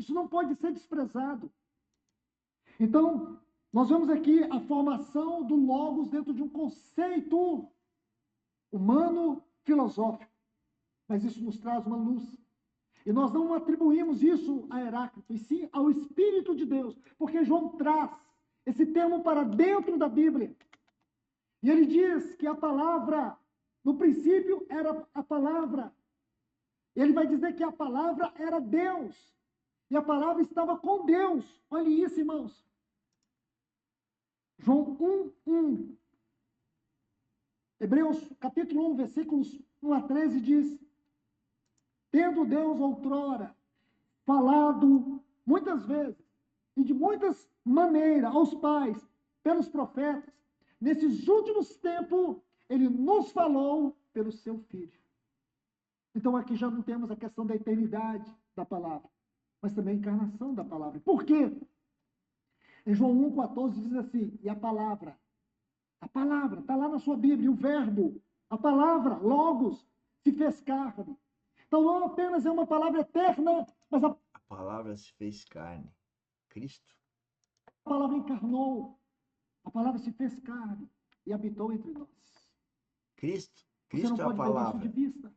Isso não pode ser desprezado. Então, nós vemos aqui a formação do logos dentro de um conceito humano filosófico. Mas isso nos traz uma luz. E nós não atribuímos isso a Heráclito, e sim ao Espírito de Deus, porque João traz esse termo para dentro da Bíblia. E ele diz que a palavra, no princípio era a palavra. Ele vai dizer que a palavra era Deus. E a palavra estava com Deus. Olha isso, irmãos. João 1:1. Hebreus capítulo 1, versículos 1 a 13 diz: tendo Deus outrora falado muitas vezes e de muitas maneiras aos pais, pelos profetas, nesses últimos tempos, ele nos falou pelo seu Filho. Então aqui já não temos a questão da eternidade da palavra, mas também a encarnação da palavra. Por quê? Em João 1,14 diz assim, e a palavra está lá na sua Bíblia, o verbo, a palavra, logos, se fez carne. Então não apenas é uma palavra eterna, mas a palavra se fez carne. Cristo. A palavra encarnou, a palavra se fez carne e habitou entre nós. Cristo. Você não Cristo é a pode perder isso palavra. de vista.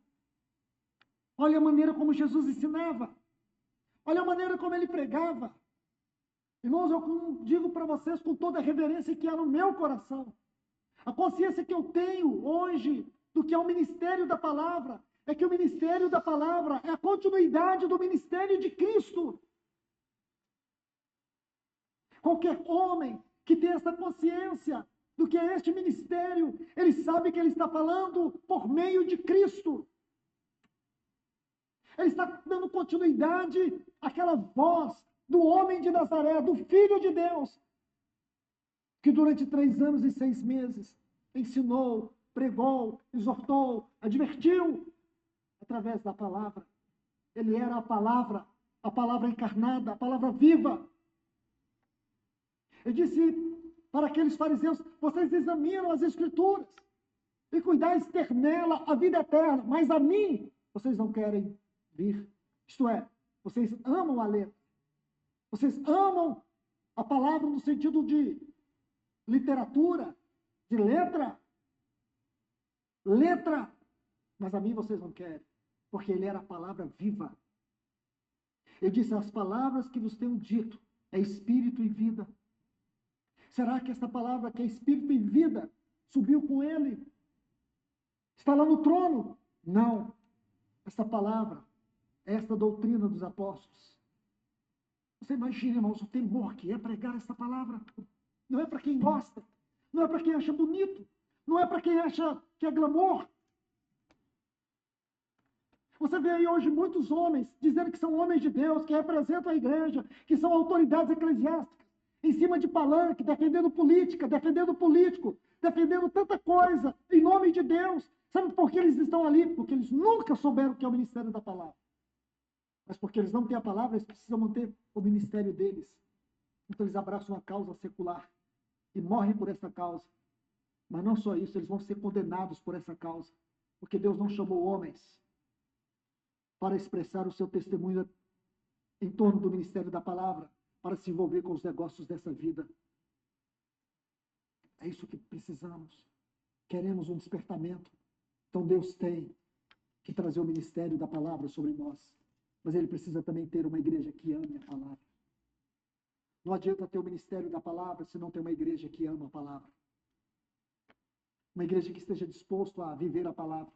Olha a maneira como Jesus ensinava. Olha a maneira como ele pregava. Irmãos, eu digo para vocês com toda a reverência que há no meu coração. A consciência que eu tenho hoje do que é o ministério da palavra é que o ministério da palavra é a continuidade do ministério de Cristo. Qualquer homem que tenha essa consciência do que é este ministério, ele sabe que ele está falando por meio de Cristo. Ele está dando continuidade àquela voz do homem de Nazaré, do Filho de Deus, que durante 3 anos e 6 meses ensinou, pregou, exortou, advertiu através da palavra. Ele era a palavra encarnada, a palavra viva. Ele disse para aqueles fariseus: vocês examinam as Escrituras e cuidais ter nela a vida eterna, mas a mim vocês não querem vir. Isto é, vocês amam a letra. Vocês amam a palavra no sentido de literatura, de letra. Letra. Mas a mim vocês não querem, porque ele era a palavra viva. Ele disse: as palavras que vos tenho dito é espírito e vida. Será que essa palavra que é espírito e vida subiu com ele? Está lá no trono? Não. Essa palavra, esta doutrina dos apóstolos. Você imagina, irmãos, o temor que é pregar essa palavra. Não é para quem gosta, não é para quem acha bonito, não é para quem acha que é glamour. Você vê aí hoje muitos homens dizendo que são homens de Deus, que representam a igreja, que são autoridades eclesiásticas, em cima de palanque, defendendo política, defendendo político, defendendo tanta coisa, em nome de Deus. Sabe por que eles estão ali? Porque eles nunca souberam o que é o ministério da palavra. Mas porque eles não têm a palavra, eles precisam manter o ministério deles. Então eles abraçam uma causa secular e morrem por essa causa. Mas não só isso, eles vão ser condenados por essa causa. Porque Deus não chamou homens para expressar o seu testemunho em torno do ministério da palavra, para se envolver com os negócios dessa vida. É isso que precisamos. Queremos um despertamento. Então Deus tem que trazer o ministério da palavra sobre nós. Mas ele precisa também ter uma igreja que ame a palavra. Não adianta ter o ministério da palavra se não tem uma igreja que ama a palavra. Uma igreja que esteja disposto a viver a palavra.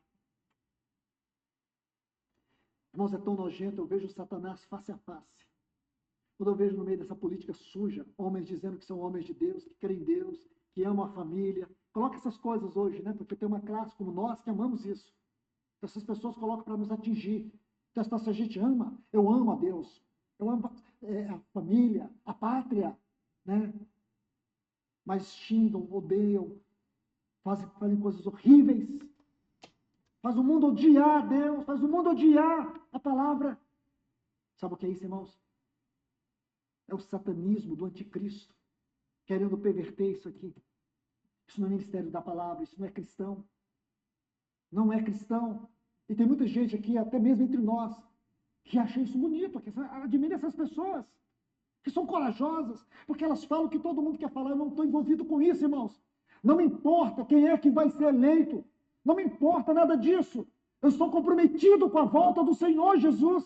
Irmãos, é tão nojento, eu vejo Satanás face a face. Quando eu vejo no meio dessa política suja, homens dizendo que são homens de Deus, que creem em Deus, que amam a família. Coloca essas coisas hoje, né? Porque tem uma classe como nós que amamos isso. Essas pessoas colocam para nos atingir. Então, se a gente ama, eu amo a Deus. Eu amo a família, a pátria, né? Mas xingam, odeiam, fazem coisas horríveis. Faz o mundo odiar a Deus, faz o mundo odiar a palavra. Sabe o que é isso, irmãos? É o satanismo do anticristo, querendo perverter isso aqui. Isso não é ministério da palavra, isso não é cristão. Não é cristão. E tem muita gente aqui, até mesmo entre nós, E achei isso bonito, admiro essas pessoas que são corajosas, porque elas falam o que todo mundo quer falar. Eu não estou envolvido com isso, irmãos. Não me importa quem é que vai ser eleito. Não me importa nada disso. Eu estou comprometido com a volta do Senhor Jesus.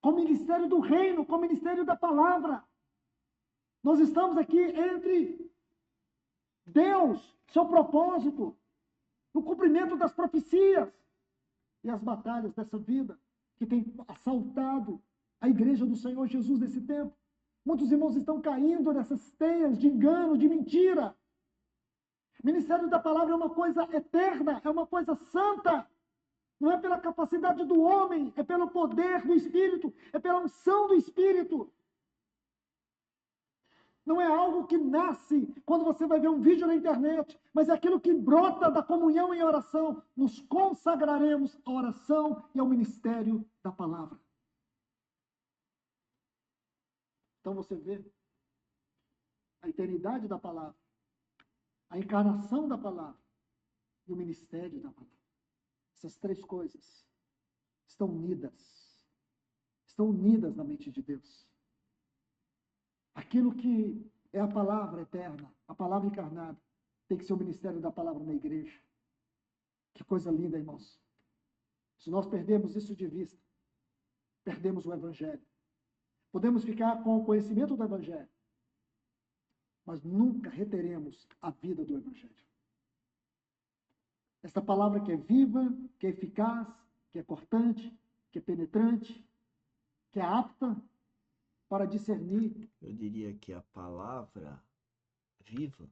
Com o ministério do reino, com o ministério da palavra. Nós estamos aqui entre Deus, seu propósito, no cumprimento das profecias e as batalhas dessa vida que tem assaltado a igreja do Senhor Jesus nesse tempo. Muitos irmãos estão caindo nessas teias de engano, de mentira. O ministério da palavra é uma coisa eterna, é uma coisa santa. Não é pela capacidade do homem, é pelo poder do Espírito, é pela unção do Espírito. Não é algo que nasce quando você vai ver um vídeo na internet, mas é aquilo que brota da comunhão em oração. Nos consagraremos à oração e ao ministério da palavra. Então você vê a eternidade da palavra, a encarnação da palavra e o ministério da palavra. Essas três coisas estão unidas na mente de Deus. Aquilo que é a palavra eterna, a palavra encarnada, tem que ser o ministério da palavra na igreja. Que coisa linda, irmãos. Se nós perdemos isso de vista, perdemos o evangelho. Podemos ficar com o conhecimento do evangelho, mas nunca reteremos a vida do evangelho. Esta palavra que é viva, que é eficaz, que é cortante, que é penetrante, que é apta para discernir. Eu diria que a palavra viva,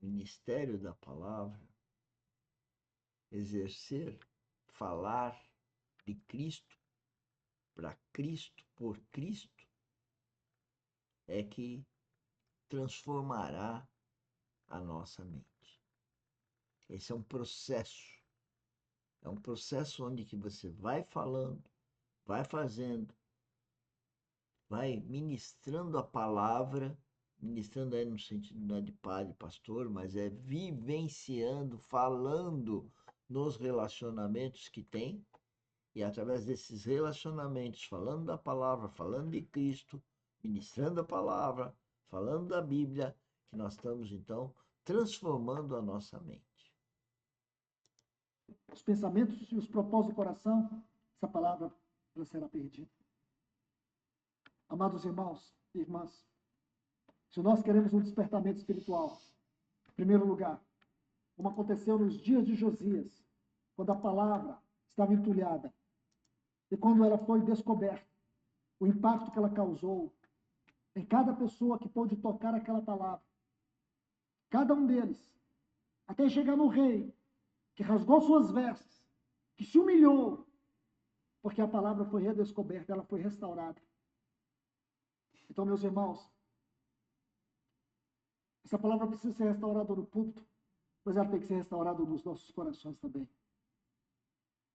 o ministério da palavra, exercer, falar de Cristo, para Cristo, por Cristo, é que transformará a nossa mente. Esse é um processo. É um processo onde que você vai falando, vai fazendo, vai ministrando a palavra, ministrando aí no sentido não é de padre, pastor, mas é vivenciando, falando nos relacionamentos que tem, e através desses relacionamentos, falando da palavra, falando de Cristo, ministrando a palavra, falando da Bíblia, que nós estamos então transformando a nossa mente. Os pensamentos e os propósitos do coração, essa palavra ela será perdida. Amados irmãos e irmãs, se nós queremos um despertamento espiritual, em primeiro lugar, como aconteceu nos dias de Josias, quando a palavra estava entulhada, e quando ela foi descoberta, o impacto que ela causou em cada pessoa que pôde tocar aquela palavra, cada um deles, até chegar no rei, que rasgou suas vestes, que se humilhou, porque a palavra foi redescoberta, ela foi restaurada. Então, meus irmãos, essa palavra precisa ser restaurada no púlpito, mas ela tem que ser restaurada nos nossos corações também.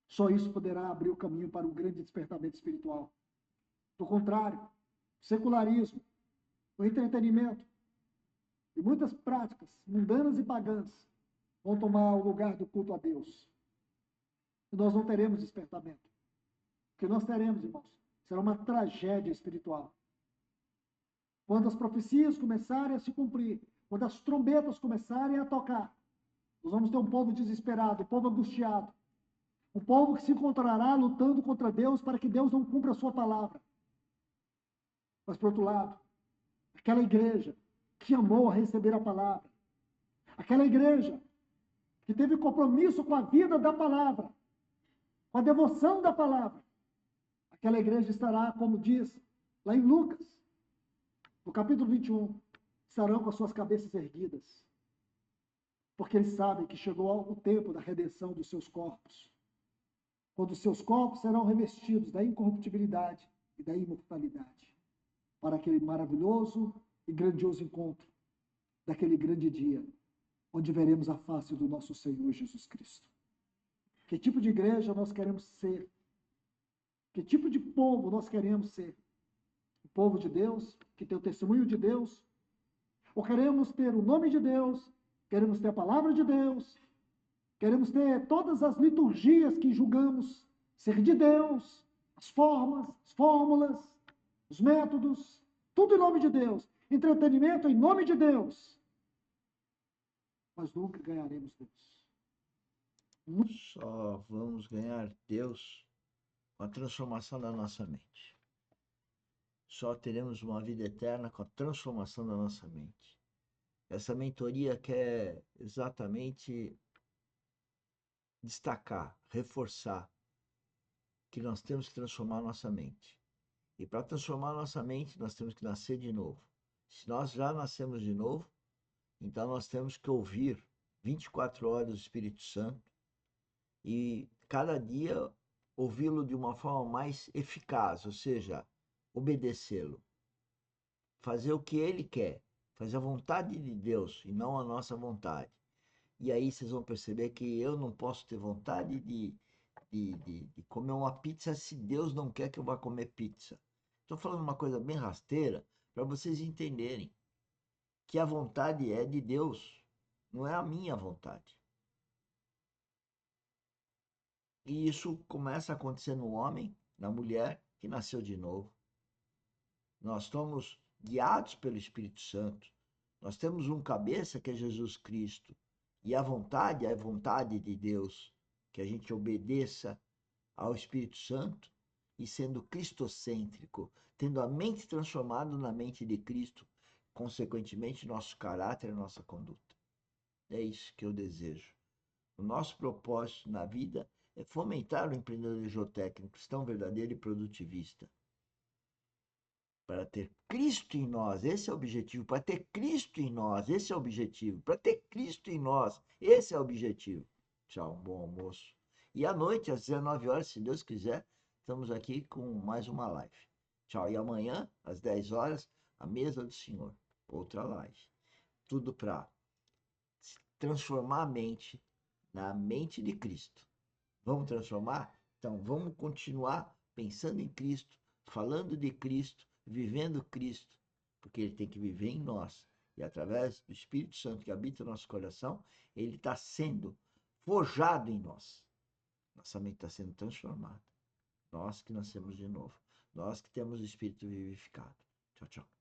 Só isso poderá abrir o caminho para um grande despertamento espiritual. Do contrário, o secularismo, o entretenimento e muitas práticas mundanas e pagãs vão tomar o lugar do culto a Deus. E nós não teremos despertamento. O que nós teremos, irmãos, será uma tragédia espiritual. Quando as profecias começarem a se cumprir, quando as trombetas começarem a tocar, nós vamos ter um povo desesperado, um povo angustiado, um povo que se encontrará lutando contra Deus para que Deus não cumpra a sua palavra. Mas, por outro lado, aquela igreja que amou receber a palavra, aquela igreja que teve compromisso com a vida da palavra, com a devoção da palavra, aquela igreja estará, como diz lá em Lucas, no capítulo 21, estarão com as suas cabeças erguidas, porque eles sabem que chegou o tempo da redenção dos seus corpos, quando os seus corpos serão revestidos da incorruptibilidade e da imortalidade, para aquele maravilhoso e grandioso encontro daquele grande dia, onde veremos a face do nosso Senhor Jesus Cristo. Que tipo de igreja nós queremos ser? Que tipo de povo nós queremos ser? O povo de Deus, que tem o testemunho de Deus? Ou queremos ter o nome de Deus? Queremos ter a palavra de Deus? Queremos ter todas as liturgias que julgamos ser de Deus, as formas, as fórmulas, os métodos, tudo em nome de Deus. Entretenimento em nome de Deus. Mas nunca ganharemos Deus. Só vamos ganhar Deus com a transformação da nossa mente. Só teremos uma vida eterna com a transformação da nossa mente. Essa mentoria quer exatamente destacar, reforçar que nós temos que transformar a nossa mente. E para transformar a nossa mente, nós temos que nascer de novo. Se nós já nascemos de novo, então nós temos que ouvir 24 horas o Espírito Santo e cada dia ouvi-lo de uma forma mais eficaz, ou seja, obedecê-lo. Fazer o que ele quer, fazer a vontade de Deus e não a nossa vontade. E aí vocês vão perceber que eu não posso ter vontade de comer uma pizza se Deus não quer que eu vá comer pizza. Estou falando uma coisa bem rasteira para vocês entenderem que a vontade é de Deus, não é a minha vontade. E isso começa a acontecer no homem, na mulher que nasceu de novo. Nós somos guiados pelo Espírito Santo. Nós temos um cabeça que é Jesus Cristo. E a vontade é a vontade de Deus, que a gente obedeça ao Espírito Santo e sendo cristocêntrico, tendo a mente transformada na mente de Cristo, consequentemente nosso caráter e nossa conduta. É isso que eu desejo. O nosso propósito na vida é fomentar o empreendedorismo técnico cristão verdadeiro e produtivista. Para ter Cristo em nós, esse é o objetivo. Para ter Cristo em nós, esse é o objetivo. Para ter Cristo em nós, esse é o objetivo. Tchau, bom almoço. E à noite, às 19 horas, se Deus quiser, estamos aqui com mais uma live. Tchau. E amanhã, às 10 horas, a mesa do Senhor. Outra live. Tudo para transformar a mente na mente de Cristo. Vamos transformar? Então, vamos continuar pensando em Cristo, falando de Cristo, vivendo Cristo, porque ele tem que viver em nós. E através do Espírito Santo que habita no nosso coração, ele está sendo forjado em nós. Nossa mente está sendo transformada. Nós que nascemos de novo. Nós que temos o Espírito vivificado. Tchau, tchau.